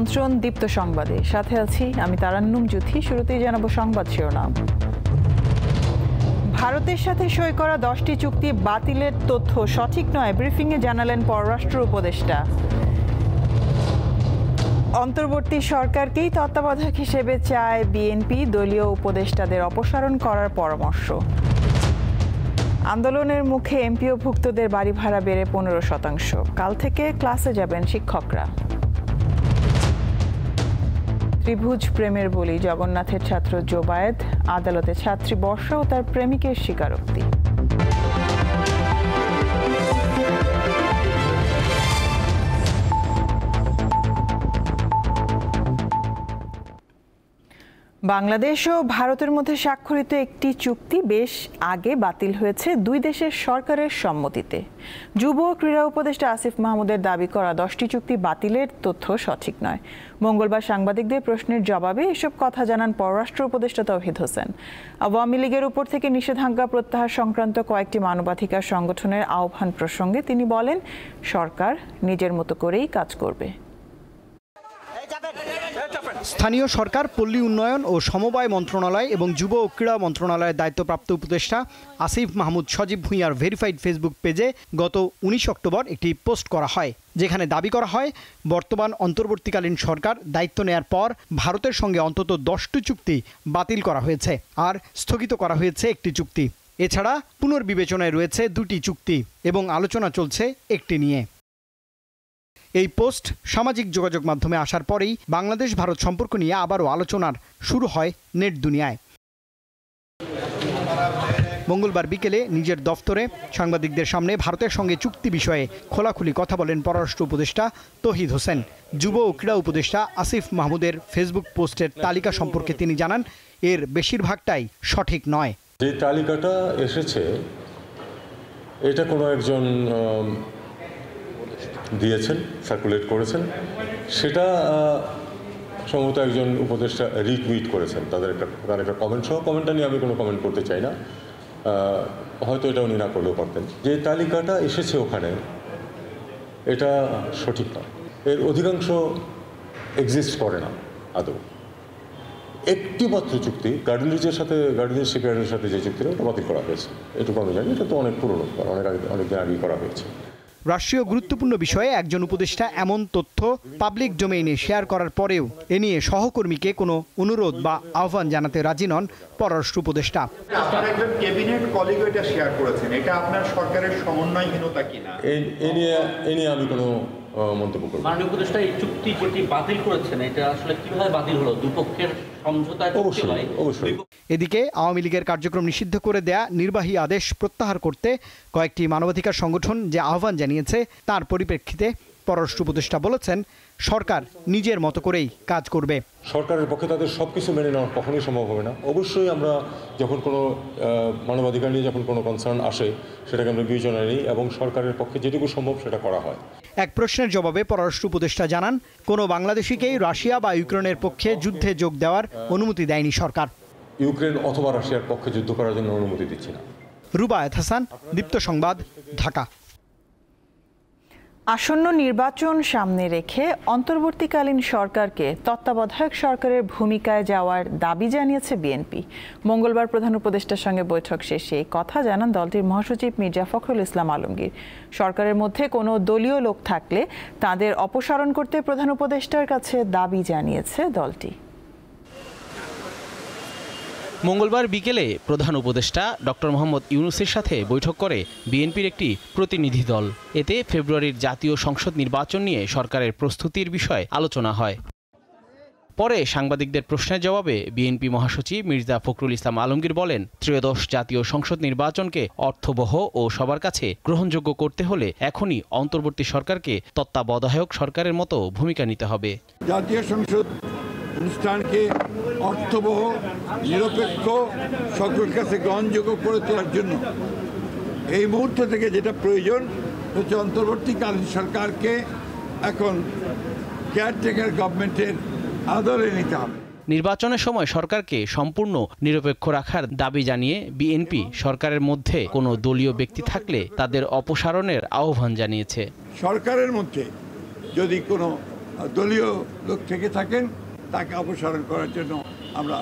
আমন্ত্রণ দীপ্ত সংবাদে, সাথে আছি আমি তারান্নুম জ্যোতি। শুরুতেই জানাবো সংবাদ শিরোনাম। ভারতের সাথে সই করা 10টি চুক্তি বাতিলের তথ্য সঠিক নয়, ব্রিফিংয়ে জানালেন পররাষ্ট্র উপদেষ্টা। অন্তর্বর্তী সরকারকেই তত্ত্বাবধায়ক হিসেবে চায় বিএনপি, দলীয় উপদেষ্টাদের অপসারণ করার পরামর্শ। আন্দোলনের মুখে এমপিওভুক্তদের বাড়ি ভাড়া বেড়ে 15%। কাল থেকে ক্লাসে যাবেন শিক্ষকরা। ত্রিভুজ প্রেমের বলি জগন্নাথের ছাত্র জোবায়েদ, আদালতে ছাত্রী বর্ষা ও তার প্রেমিকের স্বীকারোক্তি। বাংলাদেশ ও ভারতের মধ্যে স্বাক্ষরিত একটি চুক্তি বেশ আগে বাতিল হয়েছে দুই দেশের সরকারের সম্মতিতে। যুব ও ক্রীড়া উপদেষ্টা আসিফ মাহমুদের দাবি করা 10টি চুক্তি বাতিলের তথ্য সঠিক নয়। মঙ্গলবার সাংবাদিকদের প্রশ্নের জবাবে এসব কথা জানান পররাষ্ট্র উপদেষ্টা তৌহিদ হোসেন। আওয়ামী লীগের উপর থেকে নিষেধাজ্ঞা প্রত্যাহার সংক্রান্ত কয়েকটি মানবাধিকার সংগঠনের আহ্বান প্রসঙ্গে তিনি বলেন, সরকার নিজের মতো করেই কাজ করবে। স্থানীয় সরকার, পল্লী উন্নয়ন ও সমবায় মন্ত্রণালয় এবং যুব ও ক্রীড়া মন্ত্রণালয়ের দায়িত্বপ্রাপ্ত উপদেষ্টা আসিফ মাহমুদ সজীব ভুঁইয়ার ভেরিফাইড ফেসবুক পেজে গত 19 অক্টোবর একটি পোস্ট করা হয়, যেখানে দাবি করা হয় বর্তমান অন্তর্বর্তীকালীন সরকার দায়িত্ব নেয়ার পর ভারতের সঙ্গে অন্তত 10টি চুক্তি বাতিল করা হয়েছে আর স্থগিত করা হয়েছে একটি চুক্তি। এছাড়া পুনর্বিবেচনায় রয়েছে 2টি চুক্তি এবং আলোচনা চলছে একটি নিয়ে। এই পোস্ট সামাজিক যোগাযোগ মাধ্যমে আসার পরেই বাংলাদেশ ভারত সম্পর্ক নিয়ে আবারও আলোচনার শুরু হয় নেট দুনিয়ায়। মঙ্গলবার বিকেলে নিজের দফতরে সাংবাদিকদের সামনে ভারতের সঙ্গে চুক্তি বিষয়ে খোলাখুলি কথা বলেন পররাষ্ট্র উপদেষ্টা তৌহিদ হোসেন। যুব ও ক্রীড়া উপদেষ্টা আসিফ মাহমুদের ফেসবুক পোস্টের তালিকা সম্পর্কে তিনি জানান, এর বেশিরভাগটাই সঠিক নয়। যে তালিকাটা এসেছে এটা কোনো একজন দিয়েছেন, সার্কুলেট করেছেন, সেটা সম্ভবত একজন উপদেষ্টা রিটুইট করেছেন তাদের একটা কমেন্ট সহ। কমেন্টটা নিয়ে আমি কোনো কমেন্ট করতে চাই না, হয়তো এটা উনি না করলেও পারতেন। যে তালিকাটা এসেছে ওখানে এটা সঠিক নয়, এর অধিকাংশ এক্সিস্ট করে না আদৌ। একটি মাত্র চুক্তি গার্ডেনরিজের শিপইয়ার্ডের সাথে যে চুক্তিটা ওটা বাতিল করা হয়েছে, এটুকু আমি জানি। এটা তো অনেক পুরনো, অনেক দিন আগেই করা হয়েছে। রাষ্ট্রীয় গুরুত্বপূর্ণ বিষয়ে একজন উপদেষ্টা এমন তথ্য পাবলিক ডোমেইনে শেয়ার করার পরেও এ নিয়ে সহকর্মীকে কোনো অনুরোধ বা আহ্বান জানাতে রাজি নন পররাষ্ট্র উপদেষ্টা। আপনার একজন ক্যাবিনেট কলিগ এটা শেয়ার করেছেন, এটা আপনার সরকারের সমন্বয়হীনতা কিনা এ নিয়ে আমি কোনো মন্তব্য করব। মাননীয় উপদেষ্টা এই চুক্তি যেটি বাতিল করেছেন এটা আসলে কিভাবে বাতিল হলো? দুপক্ষের সমঝোতায় অবশ্যই। এদিকে আওয়ামী লীগের কার্যক্রম নিষিদ্ধ করে দেয়া নির্বাহী আদেশ প্রত্যাহার করতে কয়েকটি মানবাধিকার সংগঠন যে আহ্বান জানিয়েছে তার পরিপ্রেক্ষিতে পররাষ্ট্র উপদেষ্টা বলেছেন, সরকার নিজের মতো করেই কাজ করবে। সরকারের পক্ষে তাদের সব কিছু মেনে নেওয়া কখনোই সম্ভব হবে না। অবশ্যই আমরা যখন কোনো মানবাধিকার নিয়ে যখন কোনো কনসার্ন আসে সেটাকে আমরা বিবেচনায় নিই এবং সরকারের পক্ষে যেটুকু সম্ভব সেটা করা হয়। এক প্রশ্নের জবাবে পররাষ্ট্র উপদেষ্টা জানান, কোনো বাংলাদেশিকেই রাশিয়া বা ইউক্রেনের পক্ষে যুদ্ধে যোগ দেওয়ার অনুমতি দেয়নি সরকার। ইউক্রেন অথবা রাশিয়ার পক্ষে যুদ্ধ করার জন্য অনুমতি দিচ্ছি না। রুবায়েত হাসান, দীপ্ত সংবাদ, ঢাকা। আসন্ন নির্বাচন সামনে রেখে অন্তর্বর্তীকালীন সরকারকে তত্ত্বাবধায়ক সরকারের ভূমিকায় যাওয়ার দাবি জানিয়েছে বিএনপি। মঙ্গলবার প্রধান উপদেষ্টার সঙ্গে বৈঠক শেষে এই কথা জানান দলটির মহাসচিব মির্জা ফখরুল ইসলাম আলমগীর। সরকারের মধ্যে কোনো দলীয় লোক থাকলে তাদের অপসারণ করতে প্রধান উপদেষ্টার কাছে দাবি জানিয়েছে দলটি। মঙ্গলবার বিকেলে প্রধান উপদেষ্টা ডক্টর মোহাম্মদ ইউনূসের সাথে বৈঠক করে বিএনপির একটি প্রতিনিধি দল। এতে ফেব্রুয়ারির জাতীয় সংসদ নির্বাচন নিয়ে সরকারের প্রস্তুতির বিষয়ে আলোচনা হয়। পরে সাংবাদিকদের প্রশ্নের জবাবে বিএনপি মহাসচিব মির্জা ফখরুল ইসলাম আলমগীর বলেন, ত্রয়োদশ জাতীয় সংসদ নির্বাচনকে অর্থবহ ও সবার কাছে গ্রহণযোগ্য করতে হলে এখনই অন্তর্বর্তী সরকারকে তত্ত্বাবধায়ক সরকারের মতো ভূমিকা নিতে হবে। জাতীয় সংসদ অনুষ্ঠানকে অর্থবহ, নিরপেক্ষ, সকলের কাছে গ্রহণযোগ্য করে তোলার জন্য এই মুহূর্ত থেকে যেটা প্রয়োজন হচ্ছে অন্তর্বর্তীকালীন সরকারকে এখন কেয়ারটেকার গভর্নমেন্টের আদলে নিতে হবে। নির্বাচনের সময় সরকারকে সম্পূর্ণ নিরপেক্ষ রাখার দাবি জানিয়ে বিএনপি সরকারের মধ্যে কোনো দলীয় ব্যক্তি থাকলে তাদের অপসারণের আহ্বান জানিয়েছে। সরকারের মধ্যে যদি কোনো দলীয় লোক থেকে থাকেন তাকে অপসারণ করার জন্য আমরা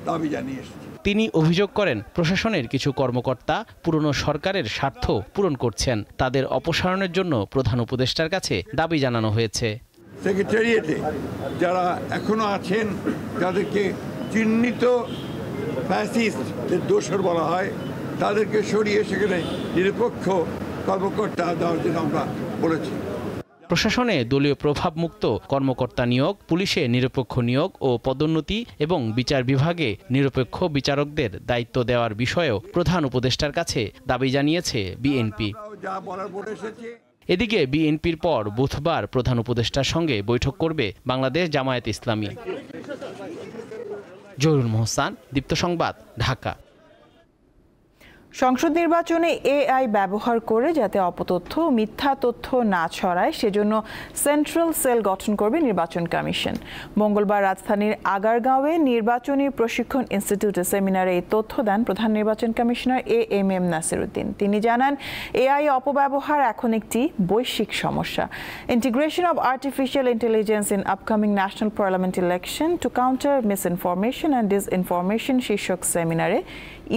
দাবি জানিয়ে এসেছি। তিনি অভিযোগ করেন প্রশাসনের কিছু কর্মকর্তা পুরনো সরকারের স্বার্থ পূরণ করছেন। তাদের অপসারণের জন্য প্রধান উপদেষ্টার কাছে দাবি জানানো হয়েছে। সেক্রেটারিয়েটে যারা এখনো আছেন, যাদেরকে চিহ্নিত ফ্যাসিস্টদের দোষর বলা হয়, তাদেরকে সরিয়ে সেখানে নিরপেক্ষ কর্মকর্তা দেওয়ার জন্য আমরা বলেছি। প্রশাসনে দলীয় প্রভাবমুক্ত কর্মকর্তা নিয়োগ, পুলিশে নিরপেক্ষ নিয়োগ ও পদোন্নতি এবং বিচার বিভাগে নিরপেক্ষ বিচারকদের দায়িত্ব দেওয়ার বিষয়েও প্রধান উপদেষ্টার কাছে দাবি জানিয়েছে বিএনপি। এদিকে বিএনপির পর বুধবার প্রধান উপদেষ্টার সঙ্গে বৈঠক করবে বাংলাদেশ জামায়াত ইসলামী। জহুরুল মোহসান, দীপ্ত সংবাদ, ঢাকা। সংসদ নির্বাচনে এআই ব্যবহার করে যাতে অপতথ্য ও মিথ্যা তথ্য না ছড়ায় সেজন্য সেন্ট্রাল সেল গঠন করবে নির্বাচন কমিশন। মঙ্গলবার রাজধানীর আগারগাঁওয়ে নির্বাচনী প্রশিক্ষণ ইনস্টিটিউটে সেমিনারে এই তথ্য দেন প্রধান নির্বাচন কমিশনার এএমএম নাসির উদ্দিন। তিনি জানান, এআই অপব্যবহার এখন একটি বৈশ্বিক সমস্যা। Integration of artificial intelligence in upcoming national parliament election to counter misinformation and disinformation শীর্ষক সেমিনারে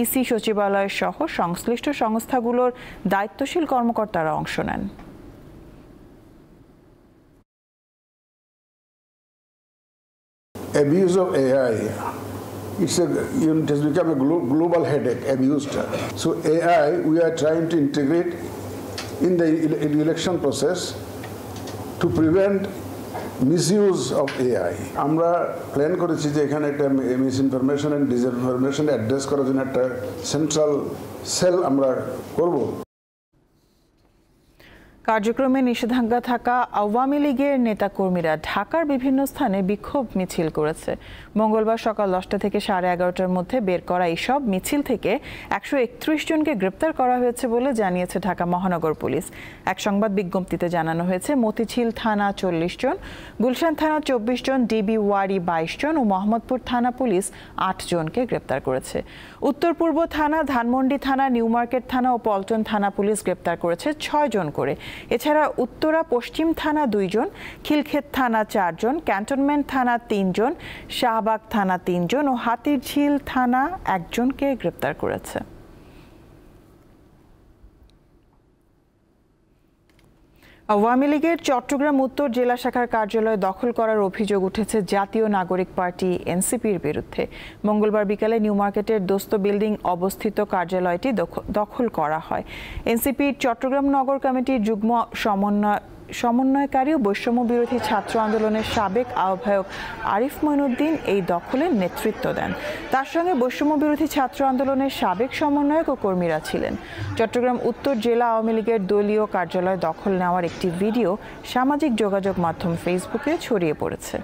ইসি সচিবালয় সহ সংশ্লিষ্ট সংস্থাগুলোর দায়িত্বশীল কর্মকর্তারা অংশ নেন। Abuse of AI, it has become a global headache, abused. So AI, we are trying to integrate in the election process to prevent misuse of AI. আমরা প্ল্যান করেছি যে এখানে একটা মিসইনফরমেশন এন্ড ডিসইনফরমেশন অ্যাড্রেস করার জন্য একটা central sell আমরা করব। কার্যক্রমে নিষেধাজ্ঞা থাকা আওয়ামী লীগের নেতাকর্মীরা ঢাকার বিভিন্ন স্থানে বিক্ষোভ মিছিল করেছে। মঙ্গলবার সকাল 10টা থেকে 11:30টার মধ্যে বের করা এইসব মিছিল থেকে 131 জনকে গ্রেপ্তার করা হয়েছে বলে জানিয়েছে ঢাকা মহানগর পুলিশ। এক সংবাদ বিজ্ঞপ্তিতে জানানো হয়েছে, মতিঝিল থানা 40 জন, গুলশান থানা 24 জন, ডিবি ওয়ারি 22 জন ও মোহাম্মদপুর থানা পুলিশ 8 জনকে গ্রেপ্তার করেছে। উত্তর পূর্ব থানা, ধানমন্ডি থানা, নিউ মার্কেট থানা ও পল্টন থানা পুলিশ গ্রেপ্তার করেছে 6 জন করে। এছাড়া উত্তরা পশ্চিম থানা 2 জন, খিলক্ষেত থানা 4 জন, ক্যান্টনমেন্ট থানা 3 জন, শাহবাগ থানা 3 জন ও হাতিরঝিল থানা 1 জনকে গ্রেপ্তার করেছে। আওয়ামী লীগের চট্টগ্রাম উত্তর জেলা শাখার কার্যালয় দখল করার অভিযোগ উঠেছে জাতীয় নাগরিক পার্টি এনসিপির বিরুদ্ধে। মঙ্গলবার বিকালে নিউ মার্কেটের দোস্ত বিল্ডিং অবস্থিত কার্যালয়টি দখল করা হয়। এনসিপির চট্টগ্রাম নগর কমিটির যুগ্ম সমন্বয়কারী ও বৈষম্য বিরোধী ছাত্র আন্দোলনের সাবেক আহ্বায়ক আরিফ মঈনুদ্দিন এই দখলের নেতৃত্ব দেন। তার সঙ্গে বৈষম্য বিরোধী ছাত্র আন্দোলনের সাবেক সমন্বয়ক ও কর্মীরা ছিলেন। চট্টগ্রাম উত্তর জেলা আওয়ামী লীগের দলীয় কার্যালয় দখল নেওয়ার একটি ভিডিও সামাজিক যোগাযোগ মাধ্যম ফেসবুকে ছড়িয়ে পড়েছে।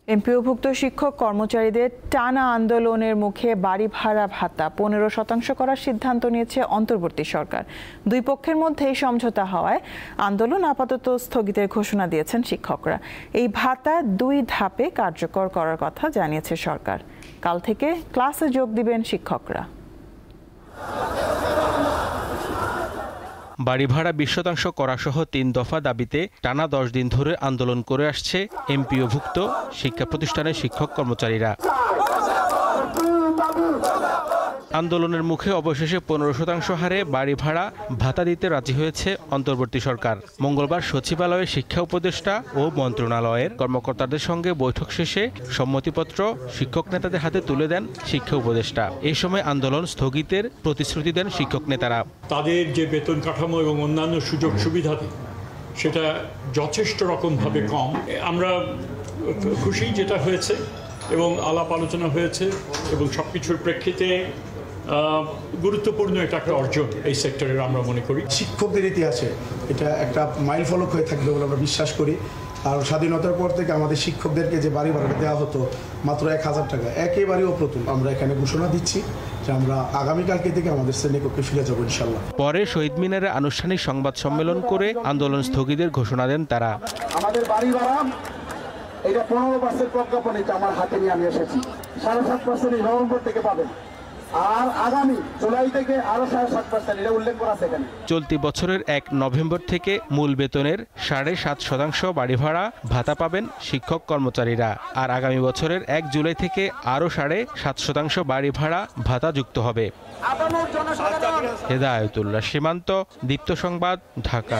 এমপিওভুক্ত শিক্ষক কর্মচারীদের টানা আন্দোলনের মুখে বাড়ি ভাড়া ভাতা 15% করার সিদ্ধান্ত নিয়েছে অন্তর্বর্তী সরকার। দুই পক্ষের মধ্যেই সমঝোতা হওয়ায় আন্দোলন আপাতত স্থগিতের ঘোষণা দিয়েছেন শিক্ষকরা। এই ভাতা 2 ধাপে কার্যকর করার কথা জানিয়েছে সরকার। কাল থেকে ক্লাসে যোগ দিবেন শিক্ষকরা। বাড়ি ভাড়া 20% করাসহ 3 দফা দাবিতে টানা 10 দিন ধরে আন্দোলন করে আসছে এমপিওভুক্ত শিক্ষা প্রতিষ্ঠানের শিক্ষক কর্মচারীরা। আন্দোলনের মুখে অবশেষে 15% হারে বাড়ি ভাড়া ভাতা দিতে রাজি হয়েছে অন্তর্বর্তী সরকার। মঙ্গলবার সচিবালয়ে শিক্ষা উপদেষ্টা ও মন্ত্রণালয়ের কর্মকর্তাদের সঙ্গে বৈঠক শেষে সম্মতিপত্র শিক্ষক নেতাদের হাতে তুলে দেন শিক্ষা উপদেষ্টা। এই সময় আন্দোলন স্থগিতের প্রতিশ্রুতি দেন শিক্ষক নেতারা। তাদের যে বেতন কাঠামো এবং অন্যান্য সুযোগ সুবিধা সেটা যথেষ্ট রকমভাবে কম। আমরা খুশি যেটা হয়েছে এবং আলাপ আলোচনা হয়েছে এবং সবকিছুর প্রেক্ষিতে গুরুত্বপূর্ণ এটা একটা অর্জন এই সেক্টরের আমরা মনে করি। শিক্ষকদের ইতিহাসে এটা একটা মাইল ফলক হয়ে থাকবে বলে আমরা বিশ্বাস করি। আর স্বাধীনতার পর থেকে আমাদের শিক্ষকদেরকে যে বাড়ি ভাড়া দেওয়া হতো মাত্র 1000 টাকা, একেবারেই প্রথম আমরা এখানে ঘোষণা দিচ্ছি যে আমরা আগামীকালকে থেকে আমাদের শ্রেণীকক্ষে ফিরে যাবো ইনশাল্লাহ। পরে শহীদ মিনারে আনুষ্ঠানিক সংবাদ সম্মেলন করে আন্দোলন স্থগিতের ঘোষণা দেন তারা। আমাদের বাড়ি ভাড়া এটা 15% প্রজ্ঞাপন, এটা আমার হাতে নিয়ে আমি এসেছি। 7.5% নভেম্বর থেকে পাবেন। আর আগামী জুলাই থেকে আরো 7.5% এটা উল্লেখ করা আছে এখানে। চলতি বছরের 1 নভেম্বর থেকে মূল বেতনের 7.5% বাড়ি ভাড়া ভাতা পাবেন শিক্ষক কর্মচারীরা। আর আগামী বছরের 1 জুলাই থেকে আরো 7.5% বাড়ি ভাড়া ভাতা যুক্ত হবে। হেদায়েতুল্লাহ সীমান্ত, দীপ্ত সংবাদ, ঢাকা।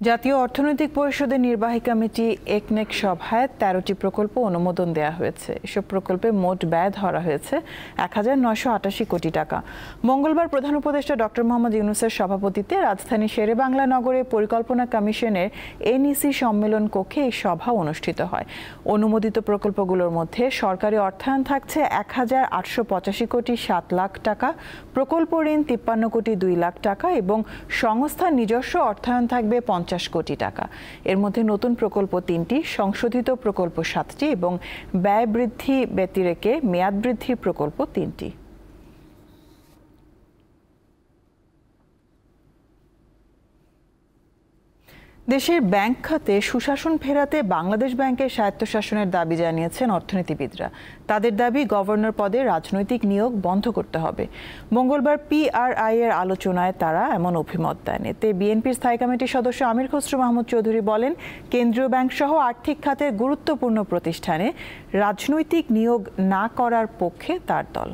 জাতীয় অর্থনৈতিক পরিষদের নির্বাহী কমিটি একনেক সভায় 13টি প্রকল্প অনুমোদন দেওয়া হয়েছে। এসব প্রকল্পে মোট ব্যয় ধরা হয়েছে 1988 কোটি টাকা। মঙ্গলবার প্রধান উপদেষ্টা ডক্টর মোহাম্মদ ইউনূসের সভাপতিত্বে রাজধানী শেরেবাংলা নগরে পরিকল্পনা কমিশনের এনইসি সম্মেলন কক্ষে এই সভা অনুষ্ঠিত হয়। অনুমোদিত প্রকল্পগুলোর মধ্যে সরকারি অর্থায়ন থাকছে 1885 কোটি 7 লাখ টাকা, প্রকল্প ঋণ 53 কোটি 2 লাখ টাকা এবং সংস্থার নিজস্ব অর্থায়ন থাকবে 50 কোটি টাকা। এর মধ্যে নতুন প্রকল্প 3টি, সংশোধিত প্রকল্প 7টি এবং ব্যয় বৃদ্ধি ব্যতিরেকে মেয়াদ বৃদ্ধির প্রকল্প 3টি। দেশের ব্যাংক খাতে সুশাসন ফেরাতে বাংলাদেশ ব্যাংকের স্বায়ত্তশাসনের দাবি জানিয়েছেন অর্থনীতিবিদরা। তাদের দাবি, গভর্নর পদে রাজনৈতিক নিয়োগ বন্ধ করতে হবে। মঙ্গলবার পিআরআই এর আলোচনায় তারা এমন অভিমত দেন। এতে বিএনপির স্থায়ী কমিটির সদস্য আমির খসরু মাহমুদ চৌধুরী বলেন, কেন্দ্রীয় ব্যাংক সহ আর্থিক খাতের গুরুত্বপূর্ণ প্রতিষ্ঠানে রাজনৈতিক নিয়োগ না করার পক্ষে তার দল।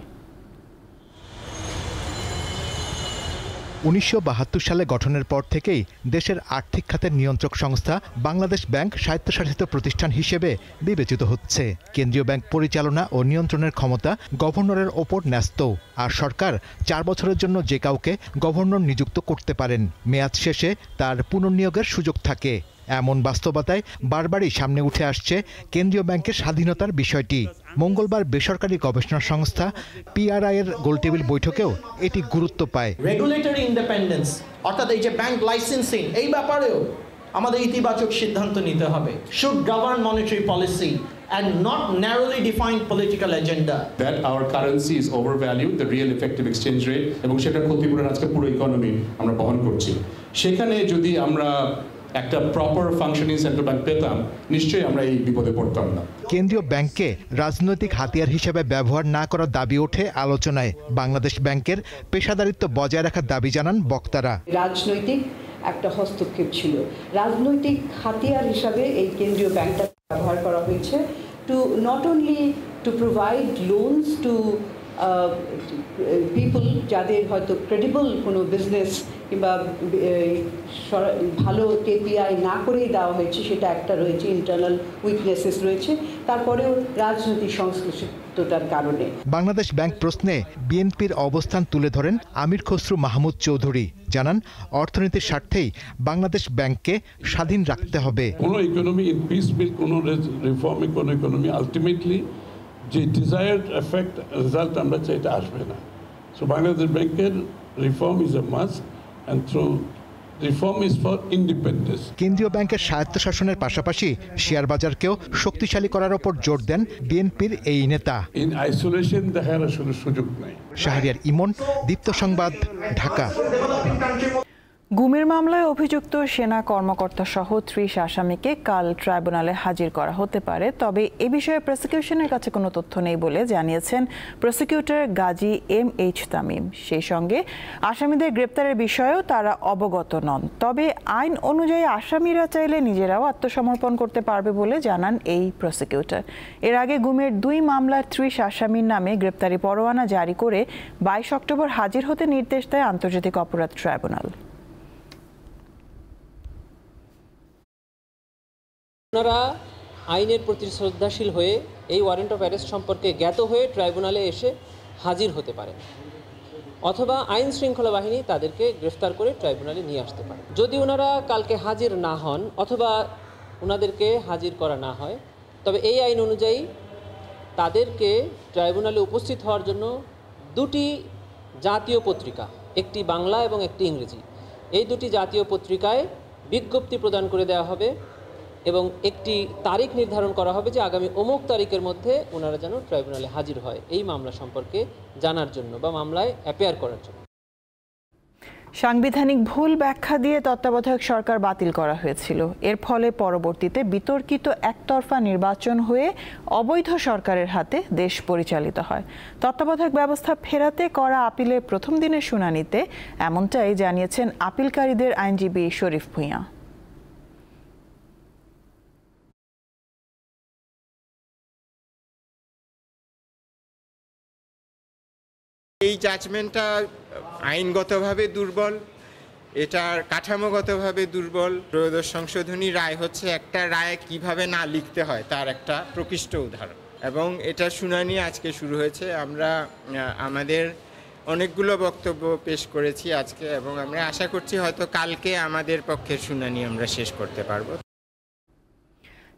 1972 সালে গঠনের পর থেকেই দেশের আর্থিক খাতের নিয়ন্ত্রক সংস্থা বাংলাদেশ ব্যাংক স্বায়ত্তশাসিত প্রতিষ্ঠান হিসেবে বিবেচিত হচ্ছে। কেন্দ্রীয় ব্যাংক পরিচালনা ও নিয়ন্ত্রণের ক্ষমতা গভর্নরের ওপর ন্যস্ত, আর সরকার 4 বছরের জন্য যে কাউকে গভর্নর নিযুক্ত করতে পারেন। মেয়াদ শেষে তার পুনর্নিয়োগের সুযোগ থাকে। এমন বাস্তবতায় বারবারই সামনে উঠে আসছে কেন্দ্রীয় ব্যাংকের স্বাধীনতার বিষয়টি। মঙ্গলবার বেসরকারি গবেষণা সংস্থা পিআরআই এর গোলটেবিল বৈঠকেও এটি গুরুত্ব পায়। রেগুলেটরি ইন্ডিপেন্ডেন্স অর্থাৎ এই যে ব্যাংক লাইসেন্সিং, এই ব্যাপারেও আমাদের ইতিবাচক সিদ্ধান্ত নিতে হবে। Should govern monetary policy and not narrowly defined political agenda. That our currency is overvalued, the real effective exchange rate, এবং সেটা ক্ষতিপূরণ আজকে পুরো ইকোনমি আমরা বহন করছি। সেখানে যদি আমরা একটা প্রপার ফাংশনিং সেন্ট্রাল ব্যাংক পেতাম, নিশ্চয়ই আমরা এই বিপদে পড়তাম না। কেন্দ্রীয় ব্যাংককে রাজনৈতিক হাতিয়ার হিসেবে ব্যবহার না করার দাবি ওঠে আলোচনায়। বাংলাদেশ ব্যাংকের পেশাদারিত্ব বজায় রাখার দাবি জানান বক্তারা। রাজনৈতিক একটা হস্তক্ষেপ ছিল, রাজনৈতিক হাতিয়ার হিসাবে এই কেন্দ্রীয় ব্যাংকটা ব্যবহার করা হয়েছে to not only to provide loans to people যাদের হয়তো ক্রেডিবল কোনো বিজনেস কিংবা ভালো কেপিআই না করেই দেওয়া হয়েছে, সেটা একটা রয়েছে, ইন্টারনাল উইকনেসেস রয়েছে, তারপরেও রাজনৈতিক সংশ্লিষ্টতার কারণে। বাংলাদেশ ব্যাংক প্রশ্নে বিএনপির অবস্থান তুলে ধরেন আমির খসরু মাহমুদ চৌধুরী। জানান, অর্থনীতির স্বার্থেই বাংলাদেশ ব্যাংককে স্বাধীন রাখতে হবে। কোনো ইকোনমি ইন পিস বিল, কোনো রিফর্মিং কোনো ইকোনমি আলটিমেটলি যে ডিজায়ার্ড এফেক্ট রেজাল্ট আমরা চাই এটা আসবে না। সো বাংলাদেশ ব্যাংকের reform is a must and through reform is for independence. কেন্দ্রীয় ব্যাংকের স্বায়ত্তশাসনের পাশাপাশি শেয়ার বাজারকেও শক্তিশালী করার উপর জোর দেন বিএনপির এই নেতা। ইন আইসোলেশন দেখার আসলে সুযোগ নাই। শাহরিয়ার ইমন, দীপ্ত সংবাদ, ঢাকা। গুমের মামলায় অভিযুক্ত সেনা কর্মকর্তা সহ 30 আসামিকে কাল ট্রাইব্যুনালে হাজির করা হতে পারে, তবে এ বিষয়ে প্রসিকিউশনের কাছে কোনো তথ্য নেই বলে জানিয়েছেন প্রসিকিউটর গাজী MH তামিম। সেই সঙ্গে আসামিদের গ্রেপ্তারের বিষয়েও তারা অবগত নন। তবে আইন অনুযায়ী আসামিরা চাইলে নিজেরাও আত্মসমর্পণ করতে পারবে বলে জানান এই প্রসিকিউটর। এর আগে গুমের 2 মামলার 30 আসামির নামে গ্রেপ্তারি পরোয়ানা জারি করে 22 অক্টোবর হাজির হতে নির্দেশ দেয় আন্তর্জাতিক অপরাধ ট্রাইব্যুনাল। আপনারা আইনের প্রতি শ্রদ্ধাশীল হয়ে এই ওয়ারেন্ট অফ অ্যারেস্ট সম্পর্কে জ্ঞাত হয়ে ট্রাইব্যুনালে এসে হাজির হতে পারেন, অথবা আইন শৃঙ্খলা বাহিনী তাদেরকে গ্রেফতার করে ট্রাইব্যুনালে নিয়ে আসতে পারে। যদি ওনারা কালকে হাজির না হন অথবা ওনাদেরকে হাজির করা না হয়, তবে এই আইন অনুযায়ী তাদেরকে ট্রাইব্যুনালে উপস্থিত হওয়ার জন্য 2টি জাতীয় পত্রিকা, একটি বাংলা এবং একটি ইংরেজি, এই 2টি জাতীয় পত্রিকায় বিজ্ঞপ্তি প্রদান করে দেওয়া হবে এবং একটি তারিখ নির্ধারণ করা হবে যে আগামী অমুক তারিখের মধ্যে ওনারা যেন ট্রাইব্যুনালে হাজির হয় এই মামলা সম্পর্কে জানার জন্য বা মামলায় অ্যাপিয়ার করার জন্য। সাংবিধানিক ভুল ব্যাখ্যা দিয়ে তত্ত্বাবধায়ক সরকার বাতিল করা হয়েছিল। এর ফলে পরবর্তীতে বিতর্কিত একতরফা নির্বাচন হয়ে অবৈধ সরকারের হাতে দেশ পরিচালিত হয়। তত্ত্বাবধায়ক ব্যবস্থা ফেরাতে করা আপিলের প্রথম দিনের শুনানিতে এমনটাই জানিয়েছেন আপিলকারীদের আইনজীবী শরীফ ভূঁইয়া। এই জাজমেন্টটা আইনগতভাবে দুর্বল, এটার কাঠামোগতভাবে দুর্বল। ত্রয়োদশ সংশোধনী রায় হচ্ছে একটা রায় কিভাবে না লিখতে হয় তার একটা প্রকৃষ্ট উদাহরণ, এবং এটার শুনানি আজকে শুরু হয়েছে। আমরা আমাদের অনেকগুলো বক্তব্য পেশ করেছি আজকে, এবং আমরা আশা করছি হয়তো কালকে আমাদের পক্ষের শুনানি আমরা শেষ করতে পারবো।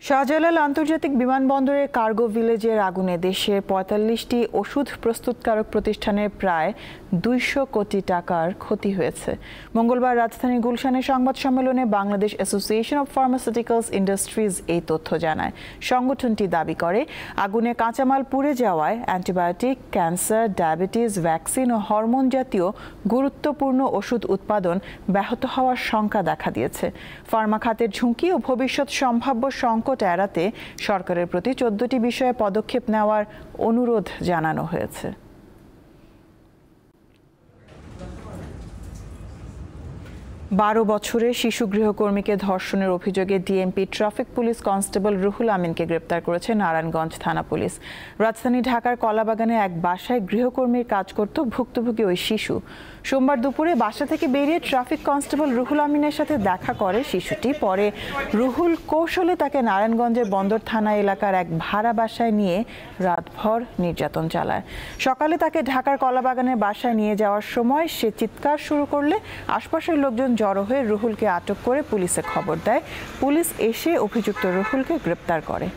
শাহজালাল আন্তর্জাতিক বিমানবন্দরের কার্গো ভিলেজের আগুনে দেশের ৪৫টি ওষুধ প্রস্তুতকারক প্রতিষ্ঠানের প্রায় ২০০ কোটি টাকার ক্ষতি হয়েছে। মঙ্গলবার রাজধানীর গুলশানে সংবাদ সম্মেলনে Bangladesh association of pharmaceuticals industries এই তথ্য জানায়। সংগঠনটি দাবি করে আগুনে কাঁচামাল পুড়ে যাওয়ায় অ্যান্টিবায়োটিক, ক্যান্সার, ডায়াবেটিস, ভ্যাকসিন ও হরমোন জাতীয় গুরুত্বপূর্ণ ওষুধ উৎপাদন ব্যাহত হওয়ার শঙ্কা দেখা দিয়েছে। ফার্মা খাতের ঝুঁকি ও ভবিষ্যৎ সম্ভাব্য সংকট এড়াতে সরকারের প্রতি ১৪টি বিষয়ে পদক্ষেপ নেওয়ার অনুরোধ জানানো হয়েছে। ১২ বছরের শিশু গৃহকর্মীকে ধর্ষণের অভিযোগে DMP traffic police constable Ruhul আমিনকে গ্রেপ্তার করেছে নারায়ণগঞ্জ থানা পুলিশ। রাজধানী ঢাকার কলাবাগানে এক বাসায় গৃহকর্মীর কাজ করত ভুক্তভোগী ওই শিশু। সোমবার দুপুরে বাসা থেকে বেরিয়ে ট্রাফিক কনস্টেবল রুহুল আমিনের সাথে দেখা করে শিশুটি। পরে রুহুল কৌশলে তাকে নারায়ণগঞ্জের বন্দর থানা এলাকার এক ভাড়া বাসায় নিয়ে রাতভর নির্যাতন চালায়। সকালে তাকে ঢাকার কলাবাগানের বাসায় নিয়ে যাওয়ার সময় সে চিৎকার শুরু করলে আশপাশের লোকজন জড়ো হয়ে রুহুলকে আটক করে পুলিশে খবর দেয়। পুলিশ এসে অভিযুক্ত রুহুলকে গ্রেপ্তার করে।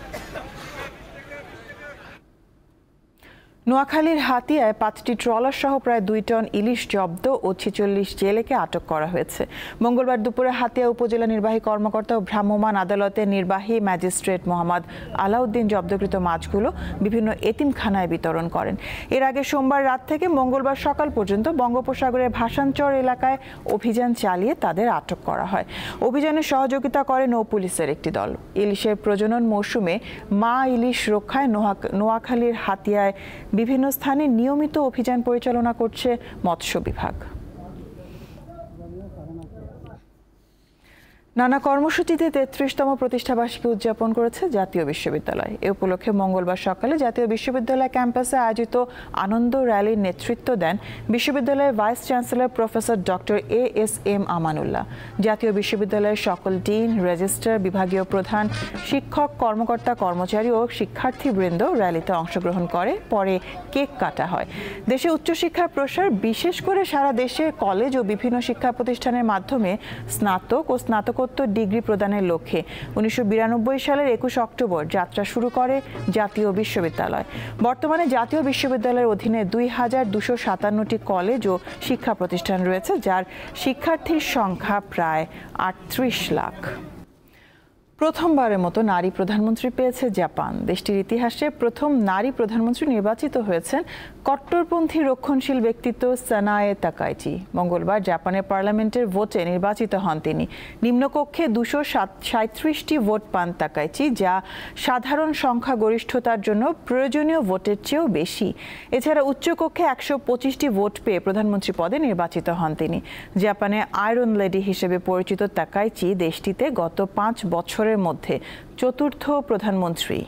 নোয়াখালীর হাতিয়ায় ৫টি ট্রলার সহ প্রায় ২ টন ইলিশ জব্দ ও ৪৬ জেলেকে আটক করা হয়েছে। মঙ্গলবার দুপুরে হাতিয়া উপজেলা নির্বাহী কর্মকর্তা ও ভ্রাম্যমাণ আদালতের নির্বাহী ম্যাজিস্ট্রেট মোহাম্মদ আলাউদ্দিন জব্দকৃত মাছগুলো বিভিন্ন এতিমখানায় বিতরণ করেন। এর আগে সোমবার রাত থেকে মঙ্গলবার সকাল পর্যন্ত বঙ্গোপসাগরের ভাসানচর এলাকায় অভিযান চালিয়ে তাদের আটক করা হয়। অভিযানে সহযোগিতা করে নৌ পুলিশের একটি দল। ইলিশের প্রজনন মৌসুমে মা ইলিশ রক্ষায় নোয়াখালীর হাতিয়ায় বিভিন্ন স্থানে নিয়মিত অভিযান পরিচালনা করছে মৎস্য বিভাগ। নানা কর্মসূচিতে ৩৩তম প্রতিষ্ঠাবার্ষিকী উদযাপন করেছে জাতীয় বিশ্ববিদ্যালয়। এ উপলক্ষে মঙ্গলবার সকালে জাতীয় বিশ্ববিদ্যালয় ক্যাম্পাসে আয়োজিত আনন্দ র্যালির নেতৃত্ব দেন বিশ্ববিদ্যালয়ের vice chancellor professor doctor ASM Amanullah. জাতীয় বিশ্ববিদ্যালয়ের সকল ডিন, রেজিস্ট্রার, বিভাগীয় প্রধান, শিক্ষক, কর্মকর্তা, কর্মচারী ও শিক্ষার্থীবৃন্দ র্যালিতে অংশগ্রহণ করে। পরে কেক কাটা হয়। দেশে উচ্চশিক্ষার প্রসার, বিশেষ করে সারা দেশে কলেজ ও বিভিন্ন শিক্ষা প্রতিষ্ঠানের মাধ্যমে স্নাতক ও স্নাতক ডিগ্রি প্রদানের লক্ষ্যে ১৯৯২ সালের ২১ অক্টোবর যাত্রা শুরু করে জাতীয় বিশ্ববিদ্যালয়। বর্তমানে জাতীয় বিশ্ববিদ্যালয়ের অধীনে ২,২৫৭টি কলেজ ও শিক্ষা প্রতিষ্ঠান রয়েছে, যার শিক্ষার্থীর সংখ্যা প্রায় ৩৮ লাখ। প্রথমবারের মতো নারী প্রধানমন্ত্রী পেয়েছে জাপান। দেশটির ইতিহাসে প্রথম নারী প্রধানমন্ত্রী নির্বাচিত হয়েছেন কট্টরপন্থী রক্ষণশীল ব্যক্তিত্ব সানায়ে তাকাইচি। মঙ্গলবার জাপানের পার্লামেন্টের ভোটে নির্বাচিত হন তিনি। নিম্নকক্ষে ২৩৭টি ভোট পান তাকাইচি, যা সাধারণ সংখ্যাগরিষ্ঠতার জন্য প্রয়োজনীয় ভোটের চেয়েও বেশি। এছাড়া উচ্চকক্ষে ১২৫টি ভোট পেয়ে প্রধানমন্ত্রী পদে নির্বাচিত হন তিনি। জাপানে আয়রন লেডি হিসেবে পরিচিত তাকাইচি দেশটিতে গত ৫ বছরের মধ্যে চতুর্থ প্রধানমন্ত্রী।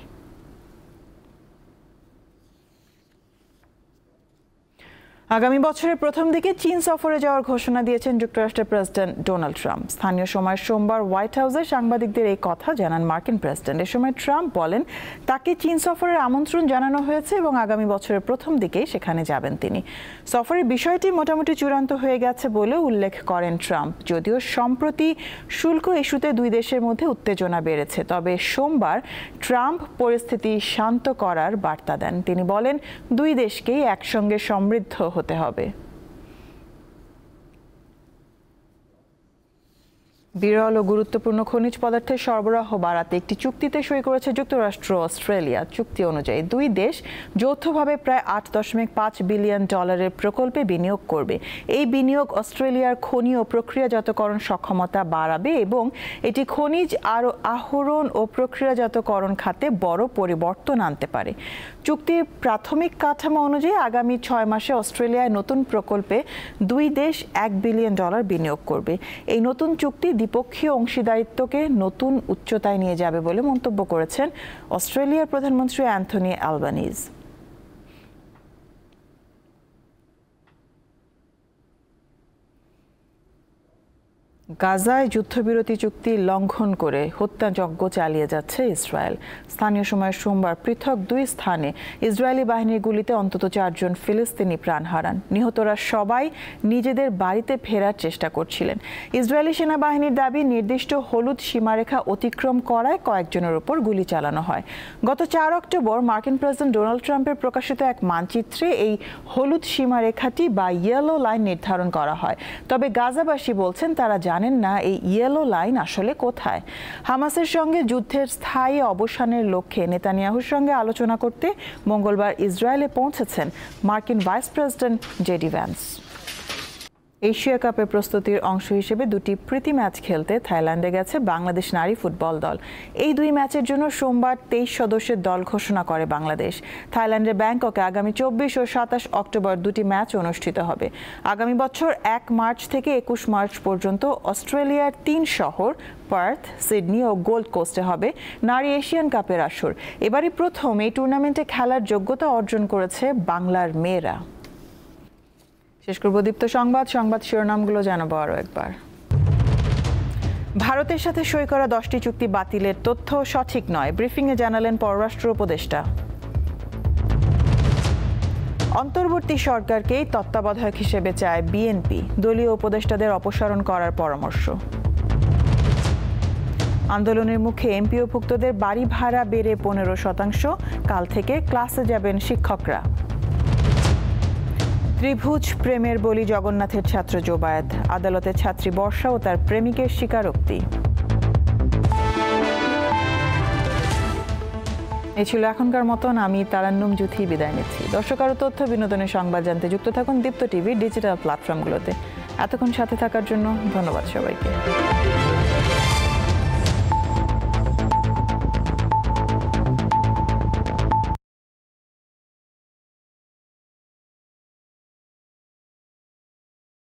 আগামী বছরের প্রথম দিকে চীন সফরে যাওয়ার ঘোষণা দিয়েছেন যুক্তরাষ্ট্রের প্রেসিডেন্ট ডোনাল্ড ট্রাম্প। স্থানীয় সময় সোমবার হোয়াইট হাউসে সাংবাদিকদের এই কথা জানান মার্কিন প্রেসিডেন্ট। এ সময় ট্রাম্প বলেন তাকে চীন সফরের আমন্ত্রণ জানানো হয়েছে এবং আগামী বছরের প্রথম দিকেই সেখানে যাবেন তিনি। সফরের বিষয়টি মোটামুটি চূড়ান্ত হয়ে গেছে বলে উল্লেখ করেন ট্রাম্প। যদিও সম্প্রতি শুল্ক ইস্যুতে দুই দেশের মধ্যে উত্তেজনা বেড়েছে, তবে সোমবার ট্রাম্প পরিস্থিতি শান্ত করার বার্তা দেন। তিনি বলেন দুই দেশকেই একসঙ্গে সমৃদ্ধ হতে হবে। বিরল ও গুরুত্বপূর্ণ খনিজ পদার্থের সরবরাহ বাড়াতে একটি চুক্তিতে সই করেছে যুক্তরাষ্ট্র ও অস্ট্রেলিয়া। চুক্তি অনুযায়ী দুই দেশ যৌথভাবে প্রায় $8.5 বিলিয়ন প্রকল্পে বিনিয়োগ করবে। এই বিনিয়োগ অস্ট্রেলিয়ার খনি ও প্রক্রিয়াজাতকরণ সক্ষমতা বাড়াবে এবং এটি খনিজ আরও আহরণ ও প্রক্রিয়াজাতকরণ খাতে বড় পরিবর্তন আনতে পারে। চুক্তির প্রাথমিক কাঠামো অনুযায়ী আগামী 6 মাসে অস্ট্রেলিয়ায় নতুন প্রকল্পে দুই দেশ $1 বিলিয়ন বিনিয়োগ করবে। এই নতুন চুক্তি দ্বিপক্ষীয় অংশীদারিত্বকে নতুন উচ্চতায় নিয়ে যাবে বলে মন্তব্য করেছেন অস্ট্রেলিয়ার প্রধানমন্ত্রী অ্যান্থনি অ্যালবানিজ। গাজায় যুদ্ধবিরতি চুক্তি লঙ্ঘন করে হত্যাযজ্ঞ চালিয়ে যাচ্ছে ইসরায়েল। স্থানীয় সময় সোমবার পৃথক 2 স্থানে ইসরায়েলি বাহিনীর গুলিতে অন্তত 4 জন ফিলিস্তিনি প্রাণ হারান। নিহতরা সবাই নিজেদের বাড়িতে ফেরার চেষ্টা করছিলেন। ইসরায়েলি সেনাবাহিনীর দাবি, নির্দিষ্ট হলুদ সীমারেখা অতিক্রম করায় কয়েকজনের উপর গুলি চালানো হয়। গত 4 অক্টোবর মার্কিন প্রেসিডেন্ট ডোনাল্ড ট্রাম্পের প্রকাশিত এক মানচিত্রে এই হলুদ সীমারেখাটি বা ইয়েলো লাইন নির্ধারণ করা হয়। তবে গাজাবাসী বলছেন তারা জানেন না এই ইয়েলো লাইন আসলে কোথায়। হামাসের সঙ্গে যুদ্ধের স্থায়ী অবসানের লক্ষ্যে নেতানিয়াহুর সঙ্গে আলোচনা করতে মঙ্গলবার ইসরায়েলে পৌঁছেছেন মার্কিন vice president JD Vance. Asia কাপের প্রস্তুতির অংশ হিসেবে 2টি প্রীতি ম্যাচ খেলতে থাইল্যান্ডে গেছে বাংলাদেশ নারী ফুটবল দল। এই 2 ম্যাচের জন্য সোমবার 23 সদস্যের দল ঘোষণা করে বাংলাদেশ। থাইল্যান্ডের ব্যাংককে আগামী 24 ও 27 অক্টোবর 2টি ম্যাচ অনুষ্ঠিত হবে। আগামী বছর 1 মার্চ থেকে 21 মার্চ পর্যন্ত অস্ট্রেলিয়ার 3 শহর পার্থ, সিডনি ও গোল্ড কোস্টে হবে নারী এশিয়ান কাপের আসর। এবারই প্রথম এই টুর্নামেন্টে খেলার যোগ্যতা অর্জন করেছে বাংলার মেয়েরা। শেষ করব দীপ্ত সংবাদ শিরোনামগুলো জানাবো আরও একবার। ভারতের সাথে সই করা 10টি চুক্তি বাতিলের তথ্য সঠিক নয়, ব্রিফিংয়ে জানালেন পররাষ্ট্র উপদেষ্টা। অন্তর্বর্তী সরকারকেই তত্ত্বাবধায়ক হিসেবে চায় বিএনপি, দলীয় উপদেষ্টাদের অপসারণ করার পরামর্শ। আন্দোলনের মুখে এমপিওভুক্তদের বাড়ি ভাড়া বেড়ে 15%, কাল থেকে ক্লাসে যাবেন শিক্ষকরা। ত্রিভুজ প্রেমের বলি জগন্নাথের ছাত্র জোবায়েত, আদালতে ছাত্রী বর্ষা ও তার প্রেমিকের স্বীকারোক্তি। এই ছিল এখনকার মতন। আমি তারান্নুম জুথি বিদায় নিচ্ছি। দর্শক, আরও তথ্য বিনোদনের সংবাদ জানতে যুক্ত থাকুন দীপ্ত টিভির ডিজিটাল প্ল্যাটফর্মগুলোতে। এতক্ষণ সাথে থাকার জন্য ধন্যবাদ সবাইকে।